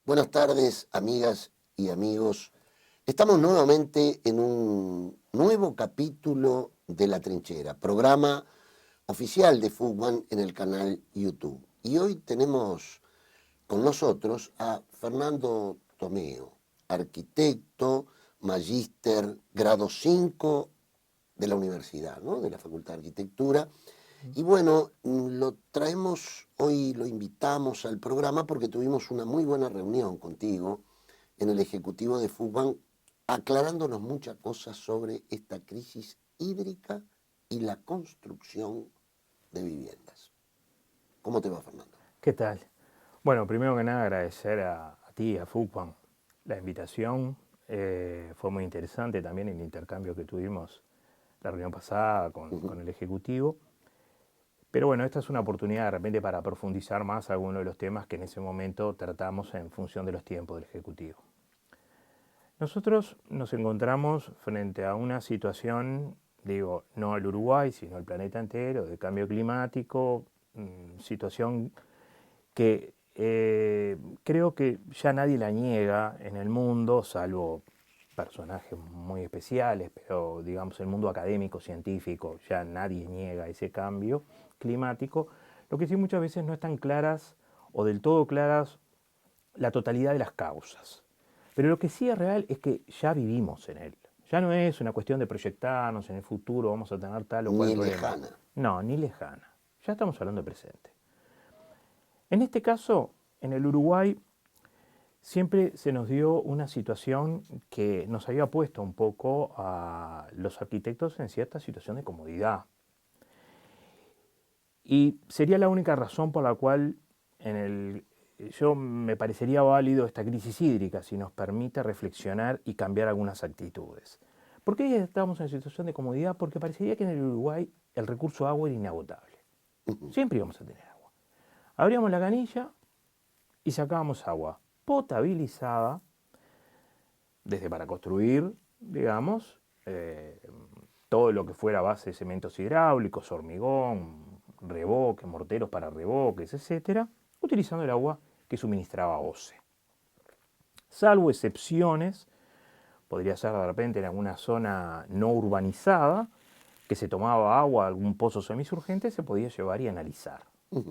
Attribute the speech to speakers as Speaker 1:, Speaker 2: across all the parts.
Speaker 1: Buenas tardes, amigas y amigos. Estamos nuevamente en un nuevo capítulo de La Trinchera, programa oficial de Fútbol en el canal YouTube. Y hoy tenemos con nosotros a Fernando Tomeo, arquitecto, magíster, grado 5 de la universidad, ¿no? De la Facultad de Arquitectura. Y bueno, lo traemos, hoy lo invitamos al programa porque tuvimos una muy buena reunión contigo en el Ejecutivo de Fútbol, aclarándonos muchas cosas sobre esta crisis hídrica y la construcción de viviendas. ¿Cómo te va, Fernando?
Speaker 2: ¿Qué tal? Bueno, primero que nada agradecer a ti, a Fuquan, la invitación. Fue muy interesante también el intercambio que tuvimos la reunión pasada con el Ejecutivo. Pero bueno, esta es una oportunidad de repente para profundizar más algunos de los temas que en ese momento tratamos en función de los tiempos del Ejecutivo. Nosotros nos encontramos frente a una situación, digo, no al Uruguay, sino al planeta entero, de cambio climático, situación que creo que ya nadie la niega en el mundo, salvo personajes muy especiales, pero digamos el mundo académico, científico, ya nadie niega ese cambio climático. Lo que sí muchas veces no están claras o del todo claras la totalidad de las causas. Pero lo que sí es real es que ya vivimos en él. Ya no es una cuestión de proyectarnos en el futuro, vamos a tener tal o cual
Speaker 1: Ni
Speaker 2: problema.
Speaker 1: lejana.
Speaker 2: No, ni lejana. Ya estamos hablando de presente. En este caso, en el Uruguay, siempre se nos dio una situación que nos había puesto un poco a los arquitectos en cierta situación de comodidad. Y sería la única razón por la cual yo me parecería válido esta crisis hídrica, si nos permite reflexionar y cambiar algunas actitudes. ¿Por qué estamos en situación de comodidad? Porque parecería que en el Uruguay el recurso agua era inagotable. Siempre íbamos a tener agua. Abríamos la canilla y sacábamos agua potabilizada, desde para construir, digamos, todo lo que fuera base de cementos hidráulicos, hormigón, revoque, morteros para revoques, etcétera, utilizando el agua que suministraba OCE. Salvo excepciones, podría ser de repente en alguna zona no urbanizada, que se tomaba agua de algún pozo semisurgente, se podía llevar y analizar,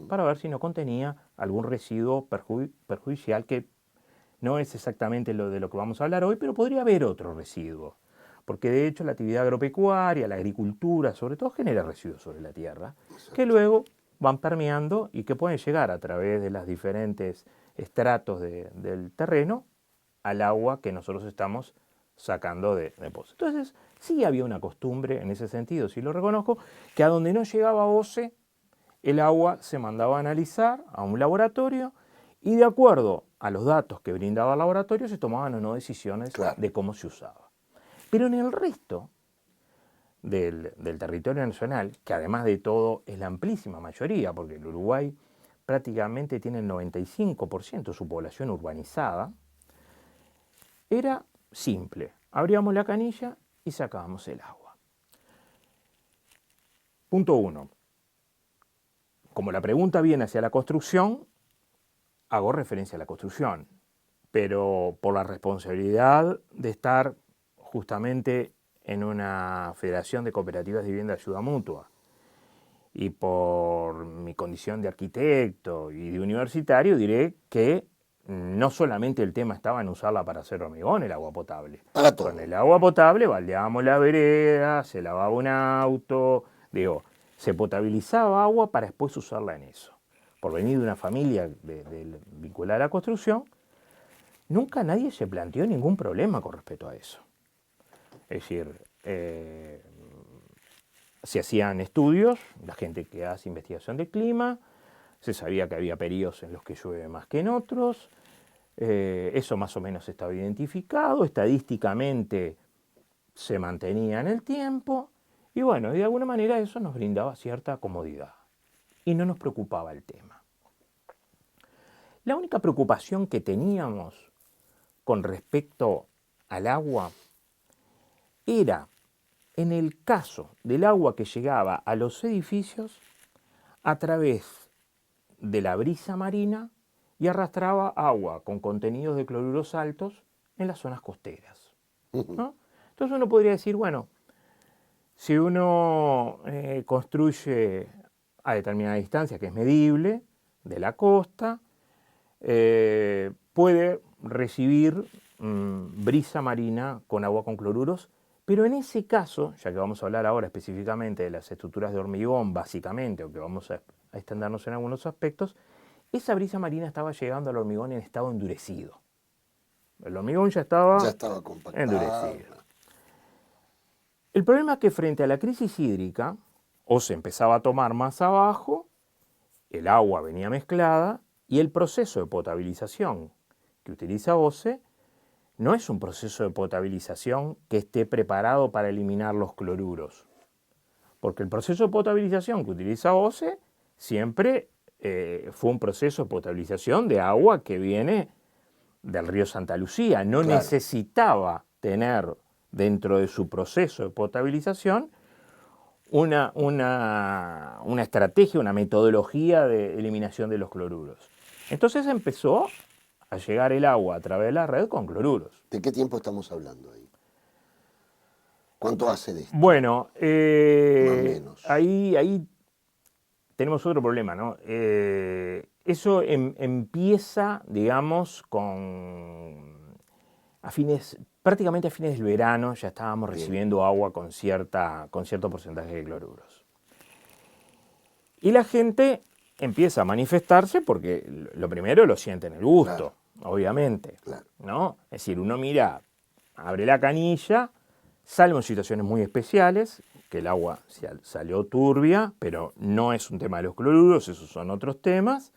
Speaker 2: para ver si no contenía algún residuo perjudicial que no es exactamente lo de lo que vamos a hablar hoy, pero podría haber otro residuo. Porque de hecho la actividad agropecuaria, la agricultura, sobre todo genera residuos sobre la tierra, que luego van permeando y que pueden llegar a través de los diferentes estratos del terreno al agua que nosotros estamos sacando de pozos. Entonces, sí había una costumbre en ese sentido, sí lo reconozco, que a donde no llegaba OCE, el agua se mandaba a analizar a un laboratorio y de acuerdo a los datos que brindaba el laboratorio se tomaban o no decisiones
Speaker 1: Claro.
Speaker 2: de cómo se usaba. Pero en el resto del territorio nacional, que además de todo es la amplísima mayoría, porque el Uruguay prácticamente tiene el 95% de su población urbanizada, era simple. Abríamos la canilla y sacábamos el agua. Punto 1. Como la pregunta viene hacia la construcción, hago referencia a la construcción, pero por la responsabilidad de estar justamente en una federación de cooperativas de vivienda de ayuda mutua y por mi condición de arquitecto y de universitario, diré que no solamente el tema estaba en usarla para hacer hormigón, el agua potable.
Speaker 1: Para
Speaker 2: Con
Speaker 1: todo.
Speaker 2: el agua potable baldeábamos la vereda, se lavaba un auto, digo, se potabilizaba agua para después usarla en eso. Por venir de una familia vinculada a la construcción, nunca nadie se planteó ningún problema con respecto a eso. Es decir, se hacían estudios, la gente que hace investigación de clima, se sabía que había periodos en los que llueve más que en otros, eso más o menos estaba identificado, estadísticamente se mantenía en el tiempo, y bueno, de alguna manera eso nos brindaba cierta comodidad y no nos preocupaba el tema. La única preocupación que teníamos con respecto al agua era en el caso del agua que llegaba a los edificios a través de la brisa marina y arrastraba agua con contenidos de cloruros altos en las zonas costeras, ¿no? Entonces uno podría decir, bueno, si uno construye a determinada distancia, que es medible, de la costa, puede recibir brisa marina con agua con cloruros, pero en ese caso, ya que vamos a hablar ahora específicamente de las estructuras de hormigón, básicamente, o que vamos a extendernos en algunos aspectos, esa brisa marina estaba llegando al hormigón en estado endurecido. El hormigón ya estaba
Speaker 1: compactado.
Speaker 2: endurecido. El problema es que frente a la crisis hídrica, o se empezaba a tomar más abajo, el agua venía mezclada y el proceso de potabilización que utiliza OCE no es un proceso de potabilización que esté preparado para eliminar los cloruros. Porque el proceso de potabilización que utiliza OCE siempre fue un proceso de potabilización de agua que viene del río Santa Lucía. No necesitaba tener dentro de su proceso de potabilización una estrategia, una metodología de eliminación de los cloruros. Entonces empezó a llegar el agua a través de la red con cloruros.
Speaker 1: ¿De qué tiempo estamos hablando ahí? ¿Cuánto hace de esto?
Speaker 2: Bueno,
Speaker 1: Más o menos.
Speaker 2: ahí tenemos otro problema, ¿no? Eso empieza, digamos, prácticamente a fines del verano ya estábamos recibiendo agua con cierto porcentaje de cloruros. Y la gente empieza a manifestarse porque lo primero lo sienten el gusto, obviamente, ¿no? Es decir, uno mira, abre la canilla, salvo situaciones muy especiales, que el agua salió turbia, pero no es un tema de los cloruros, esos son otros temas.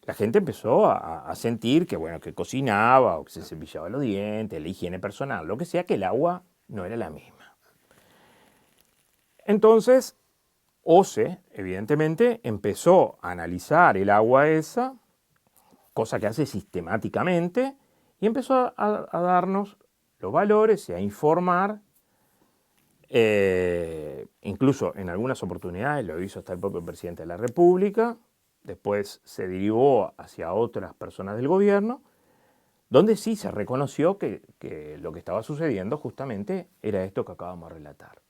Speaker 2: La gente empezó a sentir que, bueno, que cocinaba o que se cepillaba los dientes, la higiene personal, lo que sea, que el agua no era la misma. Entonces, OCE, evidentemente, empezó a analizar el agua esa, cosa que hace sistemáticamente, y empezó a darnos los valores y a informar. Incluso en algunas oportunidades lo hizo hasta el propio presidente de la República, después se derivó hacia otras personas del gobierno, donde sí se reconoció que lo que estaba sucediendo justamente era esto que acabamos de relatar.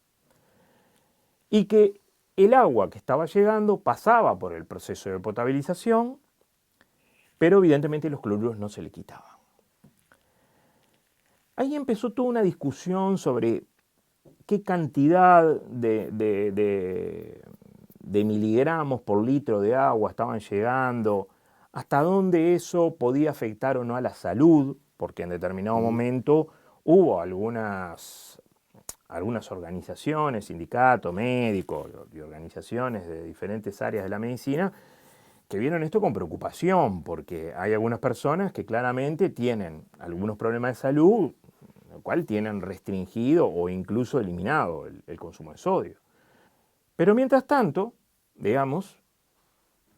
Speaker 2: Y que el agua que estaba llegando pasaba por el proceso de potabilización, pero evidentemente los cloruros no se le quitaban. Ahí empezó toda una discusión sobre qué cantidad de miligramos por litro de agua estaban llegando, hasta dónde eso podía afectar o no a la salud, porque en determinado momento hubo algunas organizaciones, sindicatos, médicos y organizaciones de diferentes áreas de la medicina que vieron esto con preocupación, porque hay algunas personas que claramente tienen algunos problemas de salud, lo cual tienen restringido o incluso eliminado el consumo de sodio. Pero mientras tanto, digamos,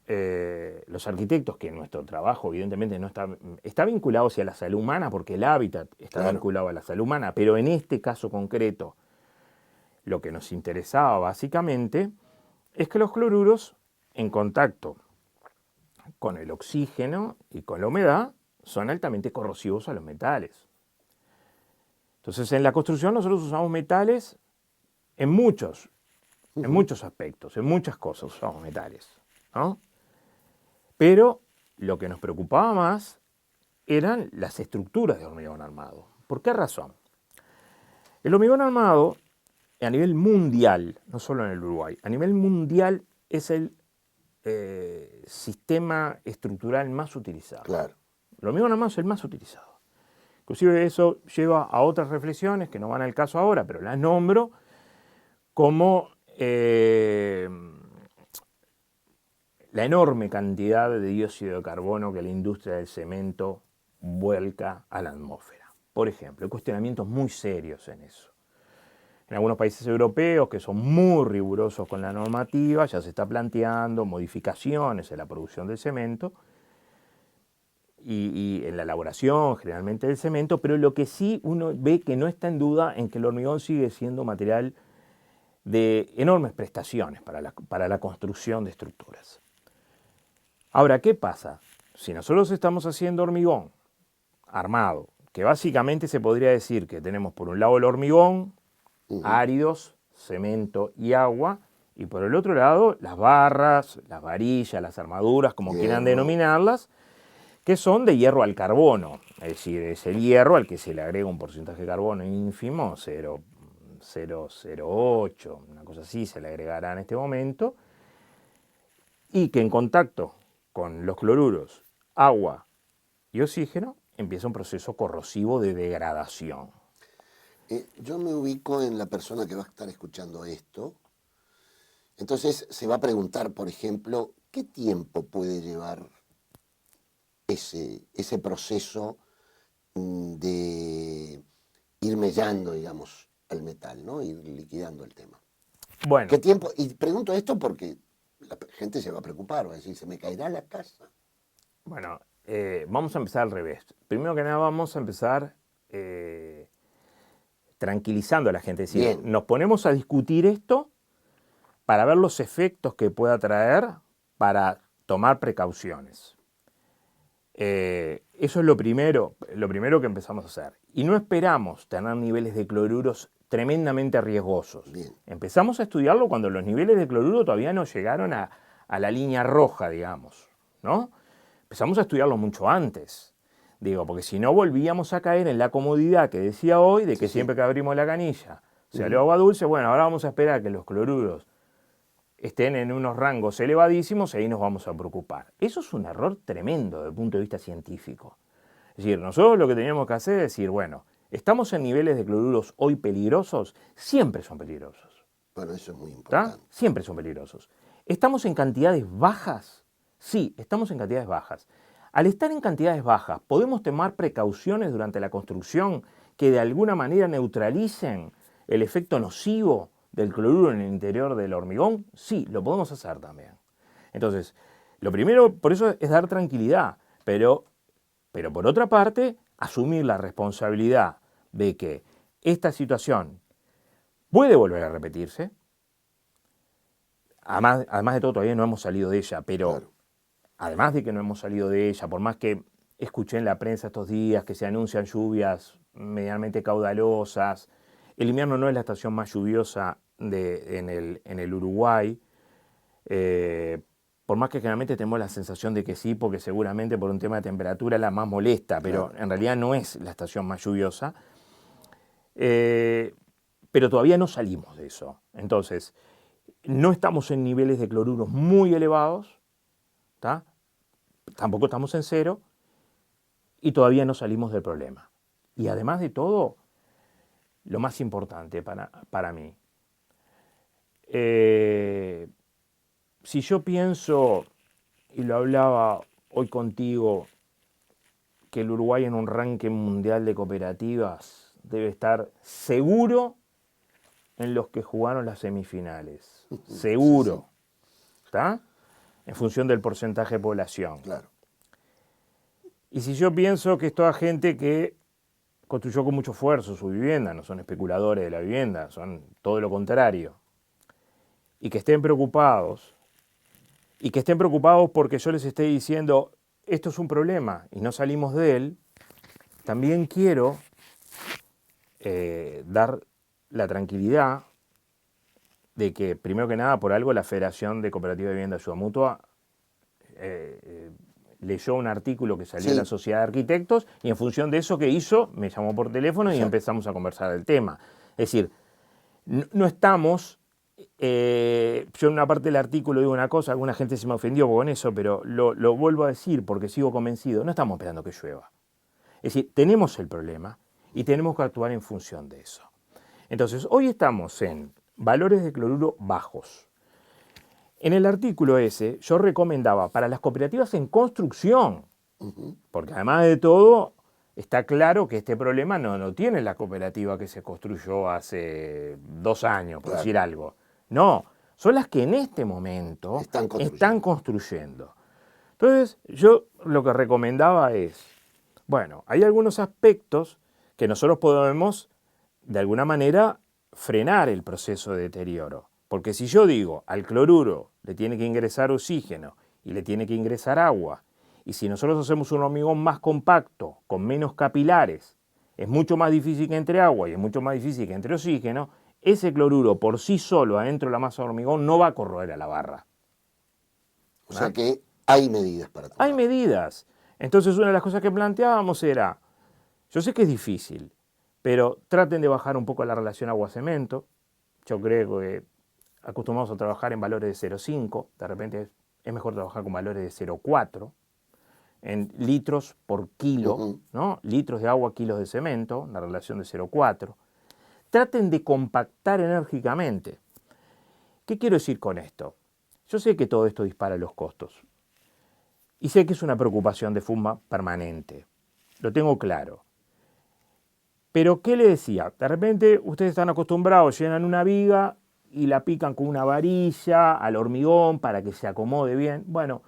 Speaker 2: los arquitectos, que nuestro trabajo evidentemente no está vinculado hacia la salud humana, porque el hábitat está vinculado a la salud humana, pero en este caso concreto, lo que nos interesaba básicamente es que los cloruros, en contacto con el oxígeno y con la humedad, son altamente corrosivos a los metales. Entonces, en la construcción nosotros usamos metales en muchos aspectos, en muchas cosas usamos metales, ¿no? Pero lo que nos preocupaba más eran las estructuras de hormigón armado. ¿Por qué razón? El hormigón armado, a nivel mundial, no solo en el Uruguay, a nivel mundial es el sistema estructural más utilizado.
Speaker 1: Claro.
Speaker 2: El hormigón armado es el más utilizado. Inclusive eso lleva a otras reflexiones que no van al caso ahora, pero las nombro, como la enorme cantidad de dióxido de carbono que la industria del cemento vuelca a la atmósfera. Por ejemplo, hay cuestionamientos muy serios en eso. En algunos países europeos que son muy rigurosos con la normativa, ya se está planteando modificaciones en la producción del cemento y en la elaboración generalmente del cemento, pero lo que sí uno ve que no está en duda en que el hormigón sigue siendo material de enormes prestaciones para la construcción de estructuras. Ahora, ¿qué pasa? si nosotros estamos haciendo hormigón armado, que básicamente se podría decir que tenemos por un lado el hormigón, áridos, cemento y agua, y por el otro lado las barras, las varillas, las armaduras, como quieran denominarlas, que son de hierro al carbono, es decir, es el hierro al que se le agrega un porcentaje de carbono ínfimo, 0,008, una cosa así se le agregará en este momento, y que en contacto con los cloruros, agua y oxígeno empieza un proceso corrosivo de degradación.
Speaker 1: Yo me ubico en la persona que va a estar escuchando esto. Entonces se va a preguntar, por ejemplo, ¿qué tiempo puede llevar ese proceso de ir mellando, digamos, al metal, ¿no? Ir liquidando el tema?
Speaker 2: Bueno,
Speaker 1: ¿Qué tiempo? Y pregunto esto porque la gente se va a preocupar, va a decir, ¿se me caerá la casa?
Speaker 2: bueno, vamos a empezar al revés. Primero que nada vamos a empezar tranquilizando a la gente. Es decir,
Speaker 1: Bien.
Speaker 2: nos ponemos a discutir esto para ver los efectos que pueda traer para tomar precauciones. Eso es lo primero que empezamos a hacer. Y no esperamos tener niveles de cloruros tremendamente riesgosos.
Speaker 1: Bien.
Speaker 2: Empezamos a estudiarlo cuando los niveles de cloruro todavía no llegaron a la línea roja, digamos, ¿no? Empezamos a estudiarlo mucho antes. Digo, porque si no volvíamos a caer en la comodidad que decía hoy de que siempre que abrimos la canilla salió agua dulce. Bueno, ahora vamos a esperar que los cloruros estén en unos rangos elevadísimos y ahí nos vamos a preocupar. Eso es un error tremendo desde el punto de vista científico. Es decir, nosotros lo que teníamos que hacer es decir, bueno, ¿estamos en niveles de cloruros hoy peligrosos? Siempre son peligrosos.
Speaker 1: Bueno, eso es muy importante.
Speaker 2: ¿Tá? Siempre son peligrosos. ¿Estamos en cantidades bajas? Sí, estamos en cantidades bajas. Al estar en cantidades bajas, ¿podemos tomar precauciones durante la construcción que de alguna manera neutralicen el efecto nocivo del cloruro en el interior del hormigón? Sí, lo podemos hacer también. Entonces, lo primero, por eso es dar tranquilidad, pero por otra parte, asumir la responsabilidad de que esta situación puede volver a repetirse. Además de todo, todavía no hemos salido de ella, pero
Speaker 1: Claro.
Speaker 2: además de que no hemos salido de ella, por más que escuché en la prensa estos días que se anuncian lluvias medianamente caudalosas, el invierno no es la estación más lluviosa en el Uruguay, por más que generalmente tenemos la sensación de que sí, porque seguramente por un tema de temperatura es la más molesta, pero en realidad no es la estación más lluviosa, pero todavía no salimos de eso. Entonces, no estamos en niveles de cloruros muy elevados, ¿tá? Tampoco estamos en cero y todavía no salimos del problema. Y además de todo, lo más importante para mí, si yo pienso, y lo hablaba hoy contigo, que el Uruguay en un ranking mundial de cooperativas debe estar seguro en los que jugaron las semifinales. Seguro. ¿Está? En función del porcentaje de población.
Speaker 1: Claro.
Speaker 2: Y si yo pienso que es toda gente que construyó con mucho esfuerzo su vivienda, no son especuladores de la vivienda, son todo lo contrario, y que estén preocupados porque yo les esté diciendo, esto es un problema y no salimos de él, también quiero dar la tranquilidad de que, primero que nada, por algo la Federación de Cooperativas de Vivienda de Ayuda Mutua leyó un artículo que salió de la Sociedad de Arquitectos y en función de eso que hizo, me llamó por teléfono y empezamos a conversar del tema. Es decir, no estamos, yo en una parte del artículo digo una cosa, alguna gente se me ofendió con eso, pero lo vuelvo a decir porque sigo convencido, no estamos esperando que llueva. Es decir, tenemos el problema y tenemos que actuar en función de eso. Entonces, hoy estamos en valores de cloruro bajos. En el artículo ese yo recomendaba para las cooperativas en construcción, porque además de todo está claro que este problema no tiene la cooperativa que se construyó hace 2 años, por decir algo. No, son las que en este momento están construyendo. Entonces yo lo que recomendaba es, bueno, hay algunos aspectos que nosotros podemos de alguna manera frenar el proceso de deterioro. Porque si yo digo al cloruro le tiene que ingresar oxígeno y le tiene que ingresar agua y si nosotros hacemos un hormigón más compacto, con menos capilares, es mucho más difícil que entre agua y es mucho más difícil que entre oxígeno, ese cloruro por sí solo adentro de la masa de hormigón no va a corroer a la barra.
Speaker 1: O sea que hay medidas para tomar.
Speaker 2: Hay medidas. Entonces una de las cosas que planteábamos era, yo sé que es difícil, pero traten de bajar un poco la relación agua-cemento. Yo creo que acostumbramos a trabajar en valores de 0,5, de repente es mejor trabajar con valores de 0,4, en litros por kilo, ¿no? Litros de agua, kilos de cemento, una relación de 0,4. Traten de compactar enérgicamente. ¿Qué quiero decir con esto? Yo sé que todo esto dispara los costos y sé que es una preocupación de FUGMA permanente, lo tengo claro. Pero, ¿qué le decía? De repente ustedes están acostumbrados, llenan una viga y la pican con una varilla al hormigón para que se acomode bien. Bueno,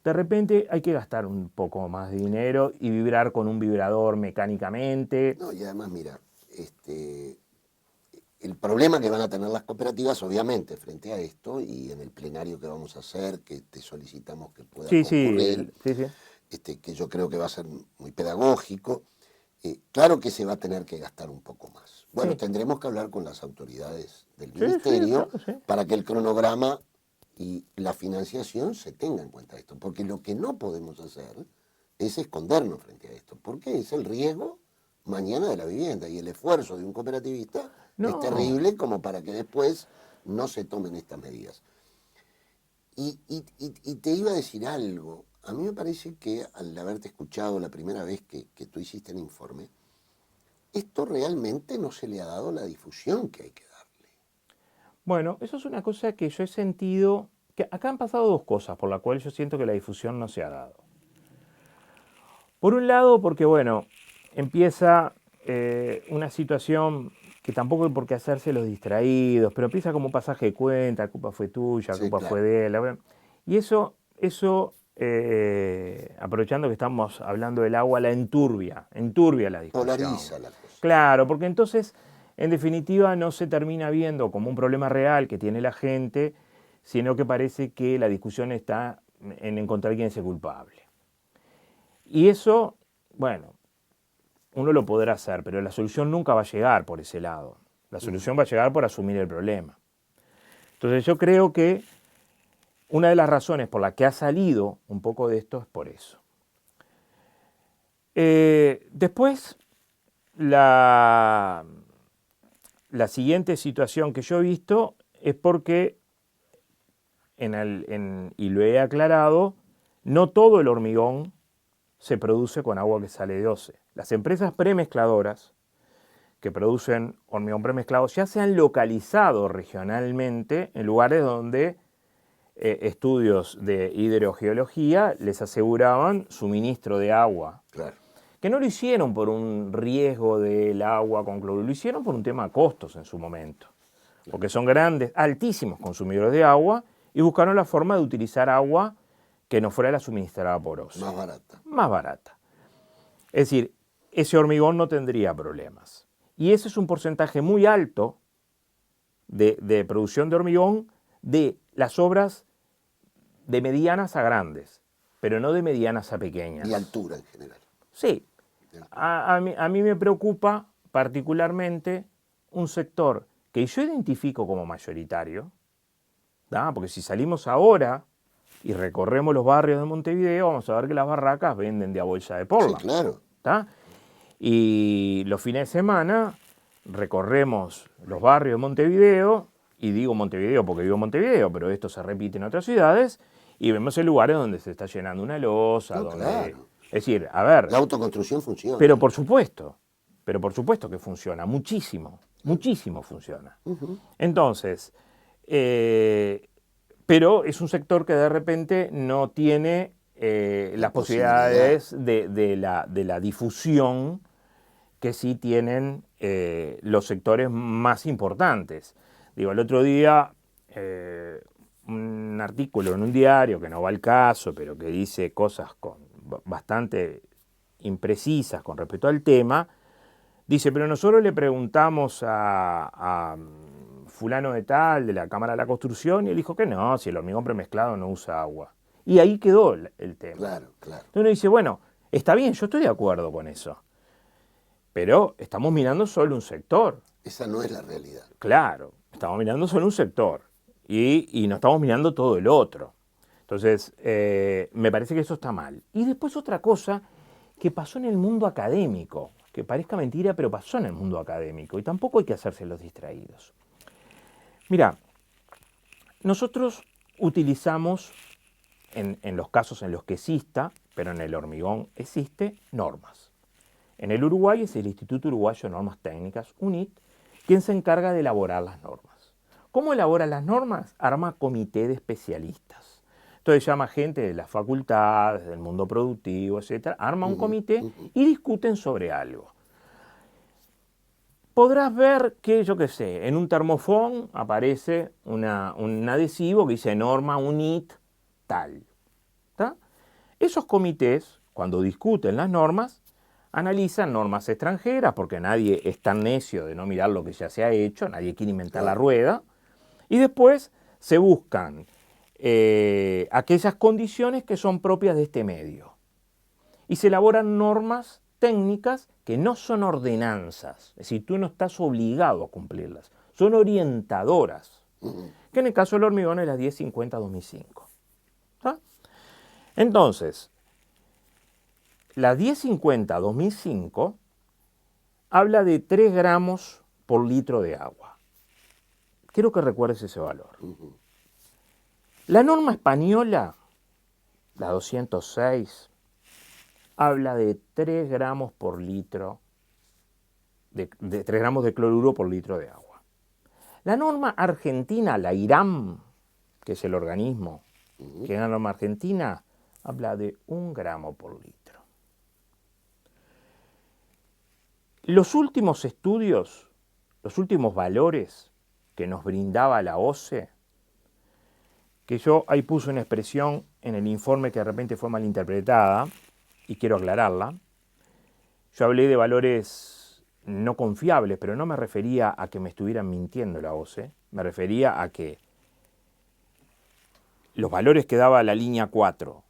Speaker 2: de repente hay que gastar un poco más de dinero y vibrar con un vibrador mecánicamente.
Speaker 1: No, y además, mira, el problema que van a tener las cooperativas, obviamente, frente a esto, y en el plenario que vamos a hacer, que te solicitamos que puedas concurrir, que yo creo que va a ser muy pedagógico, claro que se va a tener que gastar un poco más. Bueno, tendremos que hablar con las autoridades del ministerio para que el cronograma y la financiación se tenga en cuenta esto, porque lo que no podemos hacer es escondernos frente a esto, porque es el riesgo mañana de la vivienda y el esfuerzo de un cooperativista es terrible como para que después no se tomen estas medidas. Y te iba a decir algo. A mí me parece que al haberte escuchado la primera vez que tú hiciste el informe, esto realmente no se le ha dado la difusión que hay que darle.
Speaker 2: Bueno, eso es una cosa que yo he sentido, que acá han pasado dos cosas por las cuales yo siento que la difusión no se ha dado. Por un lado, porque bueno, empieza una situación que tampoco hay por qué hacerse los distraídos, pero empieza como un pasaje de cuenta, la culpa fue tuya, la culpa fue de él. Y eso aprovechando que estamos hablando del agua, la enturbia la discusión.
Speaker 1: Polariza la cosa.
Speaker 2: Claro, porque entonces, en definitiva, no se termina viendo como un problema real que tiene la gente, sino que parece que la discusión está en encontrar quién es el culpable. Y eso, bueno, uno lo podrá hacer, pero la solución nunca va a llegar por ese lado. La solución va a llegar por asumir el problema. Entonces yo creo que una de las razones por las que ha salido un poco de esto es por eso. Después, la siguiente situación que yo he visto es porque, y lo he aclarado, no todo el hormigón se produce con agua que sale de OCE. Las empresas premezcladoras que producen hormigón premezclado ya se han localizado regionalmente en lugares donde estudios de hidrogeología les aseguraban suministro de agua.
Speaker 1: Claro.
Speaker 2: Que no lo hicieron por un riesgo del agua con cloruro, lo hicieron por un tema de costos en su momento. Porque son grandes, altísimos consumidores de agua y buscaron la forma de utilizar agua que no fuera la suministrada por OCE.
Speaker 1: Más barata.
Speaker 2: Más barata. Es decir, ese hormigón no tendría problemas. Y ese es un porcentaje muy alto de producción de hormigón de las obras de medianas a grandes, pero no de medianas a pequeñas.
Speaker 1: Y altura en general.
Speaker 2: Sí. A mí me preocupa particularmente un sector que yo identifico como mayoritario, ¿tá? Porque si salimos ahora y recorremos los barrios de Montevideo, vamos a ver que las barracas venden de a bolsa de porla.
Speaker 1: Sí, claro.
Speaker 2: ¿Tá? Y los fines de semana recorremos los barrios de Montevideo, y digo Montevideo porque vivo en Montevideo, pero esto se repite en otras ciudades, y vemos el lugares donde se está llenando una losa,
Speaker 1: No,
Speaker 2: donde...
Speaker 1: claro.
Speaker 2: Es decir, a ver...
Speaker 1: La autoconstrucción funciona.
Speaker 2: Pero por supuesto que funciona, muchísimo funciona. Entonces, pero es un sector que de repente no tiene las posibilidades de la difusión que sí tienen los sectores más importantes. Digo, el otro día un artículo en un diario que no va al caso, pero que dice cosas bastante imprecisas con respecto al tema, dice, pero nosotros le preguntamos a fulano de tal, de la Cámara de la Construcción, y él dijo que no, si el hormigón premezclado no usa agua. Y ahí quedó el tema.
Speaker 1: Claro, claro.
Speaker 2: Entonces uno dice, bueno, está bien, yo estoy de acuerdo con eso, pero estamos mirando solo un sector.
Speaker 1: Esa no es la realidad.
Speaker 2: Claro, estamos mirando solo un sector y no estamos mirando todo el otro. Entonces, me parece que eso está mal. Y después otra cosa que pasó en el mundo académico, que parezca mentira, pero pasó en el mundo académico, y tampoco hay que hacerse los distraídos. Mira, nosotros utilizamos, en los casos en los que exista, pero en el hormigón existe, normas. En el Uruguay es el Instituto Uruguayo de Normas Técnicas, UNIT, quien se encarga de elaborar las normas. ¿Cómo elabora las normas? Arma comité de especialistas. Entonces llama gente de las facultades, del mundo productivo, etc. Arma un comité y discuten sobre algo. Podrás ver que, yo qué sé, en un termofón aparece un adhesivo que dice norma UNIT tal. ¿Tá? Esos comités, cuando discuten las normas, analizan normas extranjeras, porque nadie es tan necio de no mirar lo que ya se ha hecho, nadie quiere inventar la rueda, y después se buscan aquellas condiciones que son propias de este medio. Y se elaboran normas técnicas que no son ordenanzas, es decir, tú no estás obligado a cumplirlas, son orientadoras, que en el caso del hormigón es la 1050-2005. ¿Tá? Entonces, la 1050-2005 habla de 3 gramos por litro de agua. Quiero que recuerdes ese valor. La norma española, la 206, habla de 3 gramos por litro, de 3 gramos de cloruro por litro de agua. La norma argentina, la IRAM, que es el organismo que es la norma argentina, habla de 1 gramo por litro. Los últimos estudios, los últimos valores que nos brindaba la OCE, que yo ahí puse una expresión en el informe que de repente fue malinterpretada, y quiero aclararla. Yo hablé de valores no confiables, pero no me refería a que me estuvieran mintiendo la OCE, me refería a que los valores que daba la línea 4,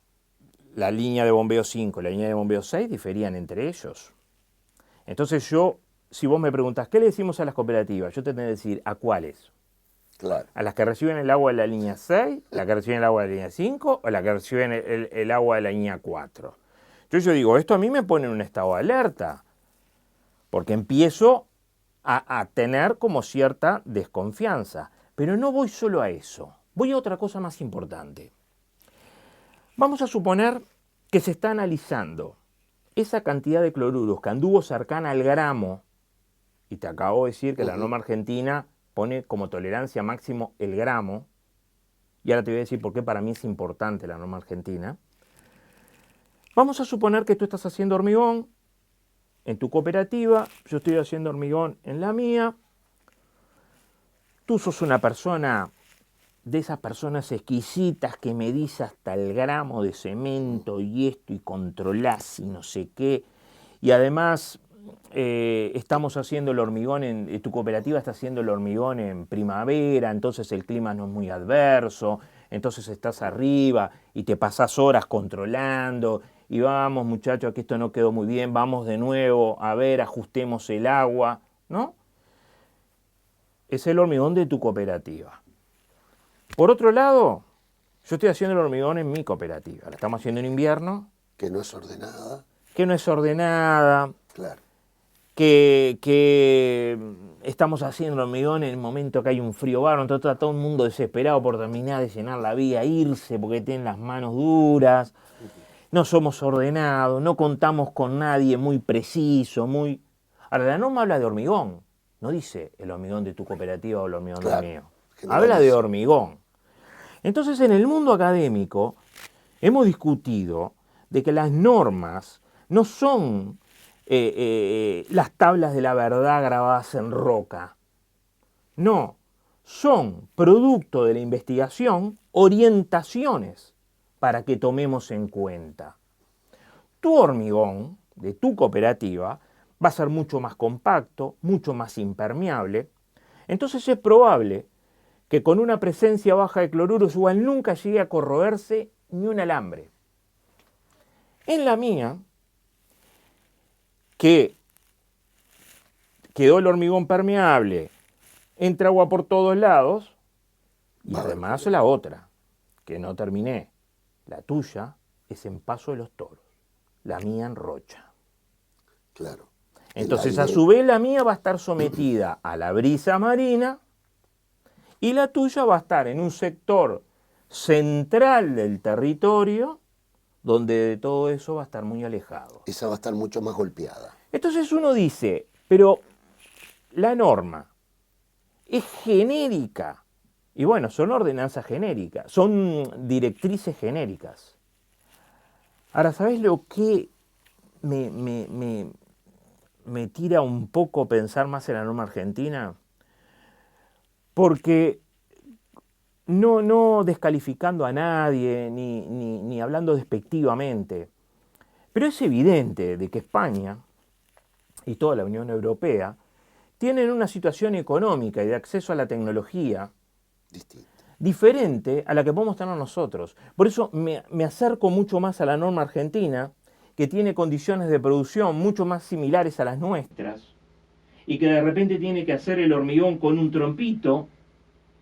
Speaker 2: la línea de bombeo 5 y la línea de bombeo 6 diferían entre ellos. Entonces yo, si vos me preguntás, ¿qué le decimos a las cooperativas? Yo te tendré que decir, ¿a cuáles?
Speaker 1: Claro.
Speaker 2: ¿A las que reciben el agua de la línea 6, la que reciben el agua de la línea 5 o la que reciben el agua de la línea 4? Yo digo, esto a mí me pone en un estado de alerta, porque empiezo a tener como cierta desconfianza. Pero no voy solo a eso, voy a otra cosa más importante. Vamos a suponer que se está analizando esa cantidad de cloruros que anduvo cercana al gramo, y te acabo de decir que la norma argentina pone como tolerancia máximo el gramo, y ahora te voy a decir por qué para mí es importante la norma argentina. Vamos a suponer que tú estás haciendo hormigón en tu cooperativa, yo estoy haciendo hormigón en la mía, tú sos una persona de esas personas exquisitas que medís hasta el gramo de cemento y esto y controlás y no sé qué, y además estamos haciendo el hormigón, tu cooperativa está haciendo el hormigón en primavera, entonces el clima no es muy adverso, entonces estás arriba y te pasás horas controlando, y vamos muchachos, que esto no quedó muy bien, vamos de nuevo, a ver, ajustemos el agua, ¿no? Es el hormigón de tu cooperativa. Por otro lado, yo estoy haciendo el hormigón en mi cooperativa, la estamos haciendo en invierno.
Speaker 1: Que no es ordenada.
Speaker 2: Que no es ordenada.
Speaker 1: Claro.
Speaker 2: Que estamos haciendo el hormigón en el momento que hay un frío bárbaro, entonces está todo el mundo desesperado por terminar de llenar la vía, irse porque tienen las manos duras, no somos ordenados, no contamos con nadie muy preciso, muy... Ahora, la norma habla de hormigón, no dice el hormigón de tu cooperativa o el hormigón del mío, habla de hormigón. Entonces, en el mundo académico hemos discutido de que las normas no son las tablas de la verdad grabadas en roca. No, son producto de la investigación, orientaciones para que tomemos en cuenta. Tu hormigón de tu cooperativa va a ser mucho más compacto, mucho más impermeable. Entonces es probable que con una presencia baja de cloruros igual nunca llegue a corroerse ni un alambre. En la mía, que quedó el hormigón permeable, entra agua por todos lados, y además la otra, que no terminé, la tuya es en Paso de los Toros, la mía en Rocha.
Speaker 1: Claro.
Speaker 2: Entonces, a su vez, la mía va a estar sometida a la brisa marina y la tuya va a estar en un sector central del territorio donde de todo eso va a estar muy alejado.
Speaker 1: Esa va a estar mucho más golpeada.
Speaker 2: Entonces uno dice, pero la norma es genérica. Y bueno, son ordenanzas genéricas, son directrices genéricas. Ahora, ¿sabés lo que me tira un poco pensar más en la norma argentina? Porque no descalificando a nadie, ni hablando despectivamente, pero es evidente de que España y toda la Unión Europea tienen una situación económica y de acceso a la tecnología diferente a la que podemos tener nosotros. Por eso me acerco mucho más a la norma argentina, que tiene condiciones de producción mucho más similares a las nuestras, y que de repente tiene que hacer el hormigón con un trompito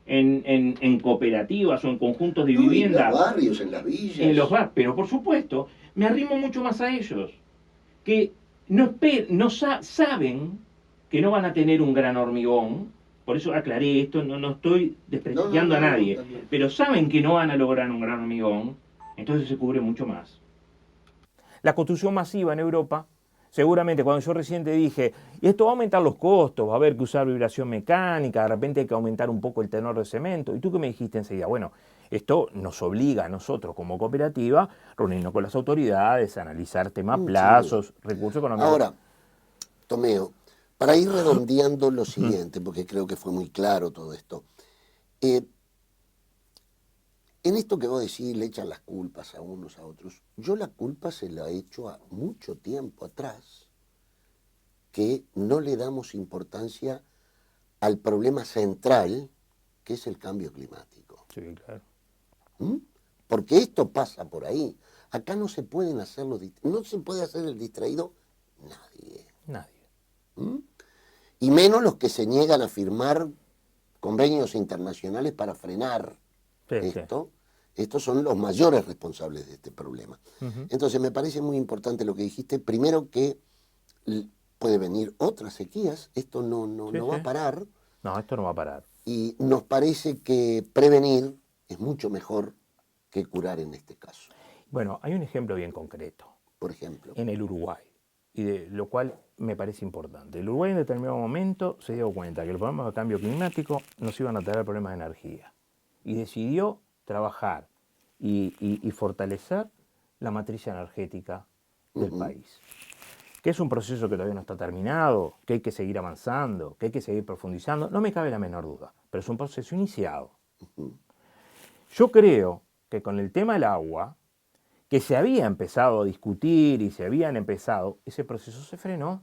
Speaker 2: en cooperativas o en conjuntos de vivienda.
Speaker 1: En los barrios, en las villas.
Speaker 2: En los barrios, pero por supuesto, me arrimo mucho más a ellos, que saben que no van a tener un gran hormigón. Por eso aclaré esto, no estoy desprestigiando a nadie, pero saben que no van a lograr un gran hormigón, entonces se cubre mucho más. La construcción masiva en Europa, seguramente cuando yo recién te dije, y esto va a aumentar los costos, va a haber que usar vibración mecánica, de repente hay que aumentar un poco el tenor de cemento, y tú qué me dijiste enseguida, bueno, esto nos obliga a nosotros como cooperativa a reunirnos con las autoridades, a analizar temas, plazos, recursos económicos.
Speaker 1: Ahora, Tomeo, para ir redondeando lo siguiente, porque creo que fue muy claro todo esto. En esto que vos decís, le echan las culpas a unos a otros. Yo la culpa se la he hecho a mucho tiempo atrás, que no le damos importancia al problema central, que es el cambio climático.
Speaker 2: Sí, claro.
Speaker 1: Porque esto pasa por ahí. Acá no se pueden hacer no se puede hacer el distraído nadie. Y menos los que se niegan a firmar convenios internacionales para frenar esto. Estos son los mayores responsables de este problema. Entonces me parece muy importante lo que dijiste. Primero que puede venir otras sequías. Esto no va a parar.
Speaker 2: No, esto no va a parar.
Speaker 1: Y nos parece que prevenir es mucho mejor que curar en este caso.
Speaker 2: Bueno, hay un ejemplo bien concreto.
Speaker 1: Por ejemplo.
Speaker 2: En el Uruguay. Y de lo cual me parece importante. El Uruguay en determinado momento se dio cuenta que los problemas de cambio climático nos iban a traer problemas de energía. Y decidió trabajar y fortalecer la matriz energética del país. Que es un proceso que todavía no está terminado, que hay que seguir avanzando, que hay que seguir profundizando, no me cabe la menor duda, pero es un proceso iniciado. Yo creo que con el tema del agua, que se había empezado a discutir y se habían empezado, ese proceso se frenó.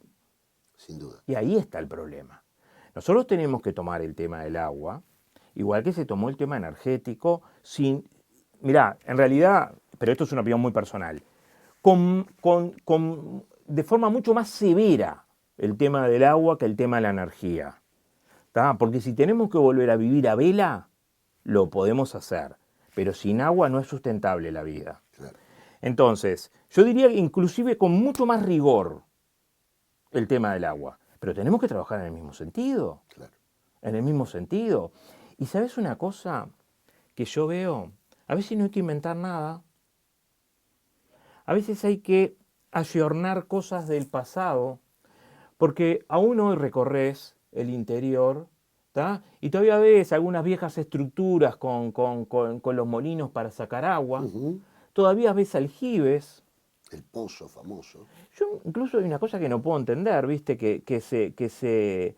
Speaker 1: Sin duda.
Speaker 2: Y ahí está el problema. Nosotros tenemos que tomar el tema del agua, igual que se tomó el tema energético, mirá, en realidad, pero esto es una opinión muy personal, de forma mucho más severa el tema del agua que el tema de la energía. ¿Tá? Porque si tenemos que volver a vivir a vela, lo podemos hacer, pero sin agua no es sustentable la vida.
Speaker 1: Claro.
Speaker 2: Entonces, yo diría que inclusive con mucho más rigor el tema del agua, pero tenemos que trabajar en el mismo sentido.
Speaker 1: Claro.
Speaker 2: En el mismo sentido. Y ¿sabes una cosa que yo veo? A veces no hay que inventar nada. A veces hay que ayornar cosas del pasado, porque aún hoy recorres el interior, ¿tá? Y todavía ves algunas viejas estructuras con los molinos para sacar agua. Todavía ves aljibes.
Speaker 1: El pozo famoso.
Speaker 2: Yo incluso hay una cosa que no puedo entender, ¿viste? Que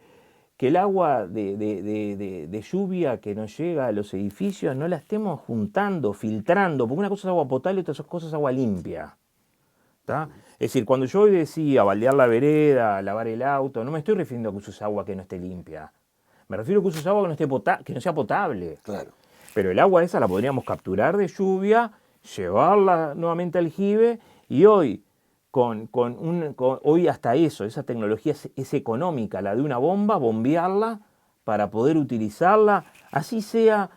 Speaker 2: el agua de lluvia que nos llega a los edificios no la estemos juntando, filtrando, porque una cosa es agua potable y otra cosa es agua limpia. ¿Tá? Es decir, cuando yo hoy decía baldear la vereda, lavar el auto, no me estoy refiriendo a que uses agua que no esté limpia. Me refiero a que uses agua que no sea potable.
Speaker 1: Claro.
Speaker 2: Pero el agua esa la podríamos capturar de lluvia, llevarla nuevamente al aljibe y hoy, hoy hasta eso, esa tecnología es económica, la de una bomba, bombearla para poder utilizarla, así sea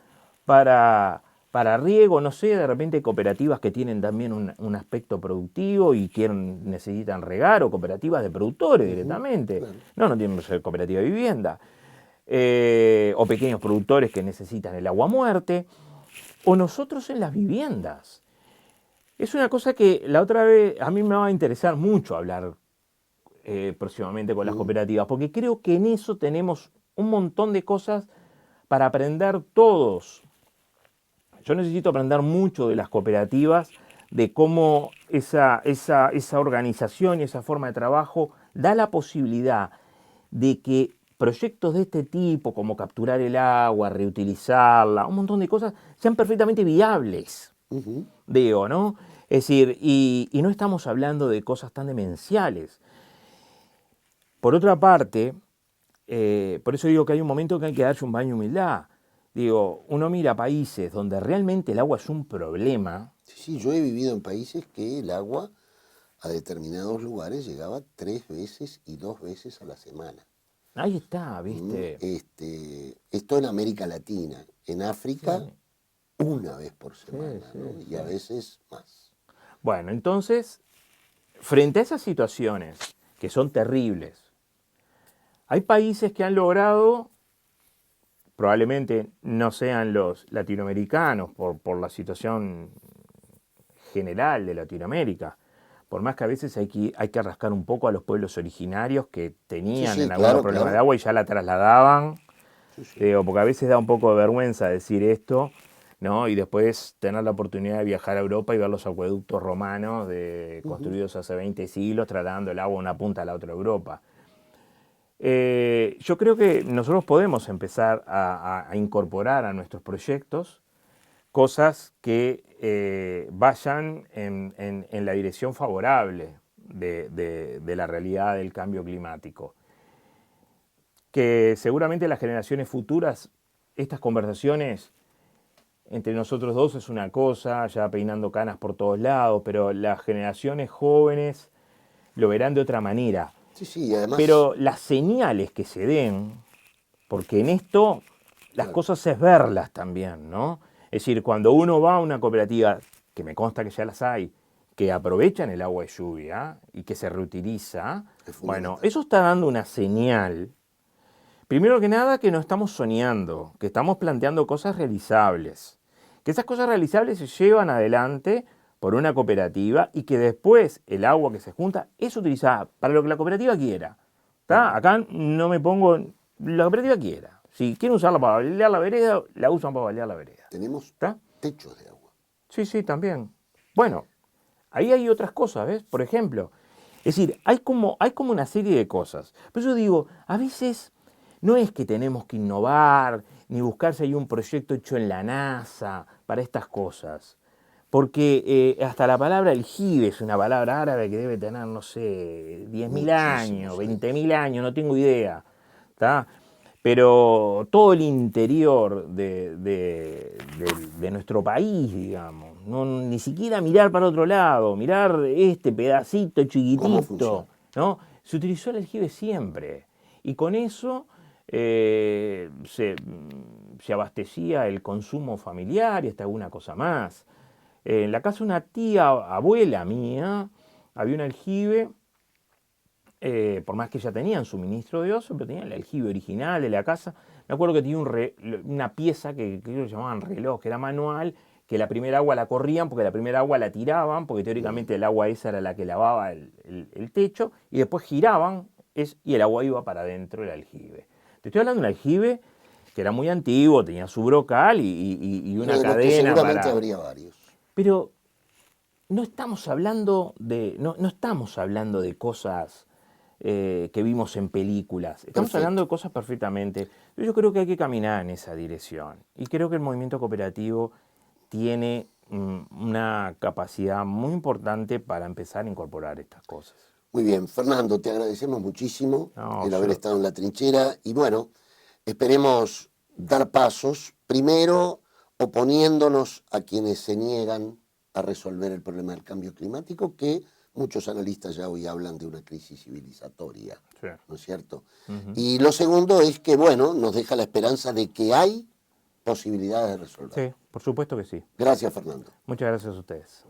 Speaker 2: para riego, no sé, de repente cooperativas que tienen también un aspecto productivo y necesitan regar, o cooperativas de productores directamente,
Speaker 1: claro.
Speaker 2: no tienen que ser cooperativa de vivienda, o pequeños productores que necesitan el agua muerte, o nosotros en las viviendas. Es una cosa que la otra vez a mí me va a interesar mucho hablar próximamente con las cooperativas, porque creo que en eso tenemos un montón de cosas para aprender todos. Yo necesito aprender mucho de las cooperativas, de cómo esa organización y esa forma de trabajo da la posibilidad de que proyectos de este tipo, como capturar el agua, reutilizarla, un montón de cosas, sean perfectamente viables. Digo, ¿no? Es decir, y no estamos hablando de cosas tan demenciales. Por otra parte, por eso digo que hay un momento que hay que darse un baño de humildad. Digo, uno mira países donde realmente el agua es un problema.
Speaker 1: Sí, yo he vivido en países que el agua a determinados lugares llegaba 3 veces y 2 veces a la semana.
Speaker 2: Ahí está, ¿viste?
Speaker 1: Esto en América Latina. En África,
Speaker 2: Sí,
Speaker 1: una vez por semana,
Speaker 2: sí,
Speaker 1: ¿no? Y
Speaker 2: sí.
Speaker 1: a veces más.
Speaker 2: Bueno, entonces, frente a esas situaciones que son terribles, hay países que han logrado, probablemente no sean los latinoamericanos por la situación general de Latinoamérica, por más que a veces hay que rascar un poco a los pueblos originarios que
Speaker 1: Sí,
Speaker 2: tenían
Speaker 1: sí,
Speaker 2: en algunos
Speaker 1: claro,
Speaker 2: problemas de
Speaker 1: claro.
Speaker 2: agua y ya la trasladaban,
Speaker 1: Sí, sí.
Speaker 2: digo, porque a veces da un poco de vergüenza decir esto, ¿no? Y después tener la oportunidad de viajar a Europa y ver los acueductos romanos construidos hace 20 siglos, trasladando el agua de una punta a la otra Europa. Yo creo que nosotros podemos empezar a incorporar a nuestros proyectos cosas que vayan en la dirección favorable de la realidad del cambio climático. Que seguramente las generaciones futuras, estas conversaciones entre nosotros dos es una cosa, ya peinando canas por todos lados, pero las generaciones jóvenes lo verán de otra manera.
Speaker 1: Sí, sí, y además,
Speaker 2: Pero las señales que se den, porque en esto las
Speaker 1: claro,
Speaker 2: cosas es verlas también, ¿no? Es decir, cuando uno va a una cooperativa, que me consta que ya las hay, que aprovechan el agua de lluvia y que se reutiliza,
Speaker 1: es
Speaker 2: bueno,
Speaker 1: fundamental.
Speaker 2: eso está dando una señal. Primero que nada, que no estamos soñando, que estamos planteando cosas realizables, que esas cosas realizables se llevan adelante por una cooperativa y que después el agua que se junta es utilizada para lo que la cooperativa quiera. ¿Tá? Acá no me pongo, la cooperativa quiera. Si quieren usarla para balear la vereda, la usan para balear la vereda.
Speaker 1: Tenemos
Speaker 2: ¿Tá?
Speaker 1: techos de agua.
Speaker 2: Sí, sí, también. Bueno, ahí hay otras cosas, ¿ves? Por ejemplo, es decir, hay como una serie de cosas. Pero yo digo, a veces no es que tenemos que innovar, ni buscar si hay un proyecto hecho en la NASA para estas cosas. Porque hasta la palabra aljibe es una palabra árabe que debe tener, no sé, 10.000 años,
Speaker 1: Muchísimos
Speaker 2: 20.000
Speaker 1: años.
Speaker 2: años, no tengo idea. ¿Tá? Pero todo el interior de nuestro país, digamos, no, ni siquiera mirar para otro lado, mirar este pedacito
Speaker 1: ¿Cómo
Speaker 2: chiquitito,
Speaker 1: funciona?
Speaker 2: ¿no? Se utilizó el aljibe siempre. Y con eso se abastecía el consumo familiar y hasta alguna cosa más. En la casa de una tía, abuela mía, había un aljibe, por más que ya tenían suministro de oso, pero tenían el aljibe original de la casa. Me acuerdo que tenía una pieza que creo que llamaban reloj, que era manual, que la primera agua la corrían porque la primera agua la tiraban, porque teóricamente el agua esa era la que lavaba el techo, y después giraban y el agua iba para adentro del aljibe. Te estoy hablando de un aljibe que era muy antiguo, tenía su brocal y
Speaker 1: Pero
Speaker 2: una
Speaker 1: de los que
Speaker 2: cadena
Speaker 1: seguramente
Speaker 2: para...
Speaker 1: habría varios.
Speaker 2: Pero no estamos hablando no estamos hablando de cosas que vimos en películas. Estamos hablando
Speaker 1: Perfecto.
Speaker 2: de cosas perfectamente. Yo creo que hay que caminar en esa dirección. Y creo que el movimiento cooperativo tiene una capacidad muy importante para empezar a incorporar estas cosas.
Speaker 1: Muy bien, Fernando, te agradecemos muchísimo
Speaker 2: No,
Speaker 1: el haber
Speaker 2: yo,
Speaker 1: estado en la trinchera y bueno, esperemos dar pasos, primero oponiéndonos a quienes se niegan a resolver el problema del cambio climático, que muchos analistas ya hoy hablan de una crisis civilizatoria,
Speaker 2: Sí.
Speaker 1: ¿no es cierto?
Speaker 2: Ujú.
Speaker 1: Y lo segundo es que, bueno, nos deja la esperanza de que hay posibilidades de resolver.
Speaker 2: Sí, por supuesto que sí.
Speaker 1: Gracias, Fernando.
Speaker 2: Muchas gracias a ustedes.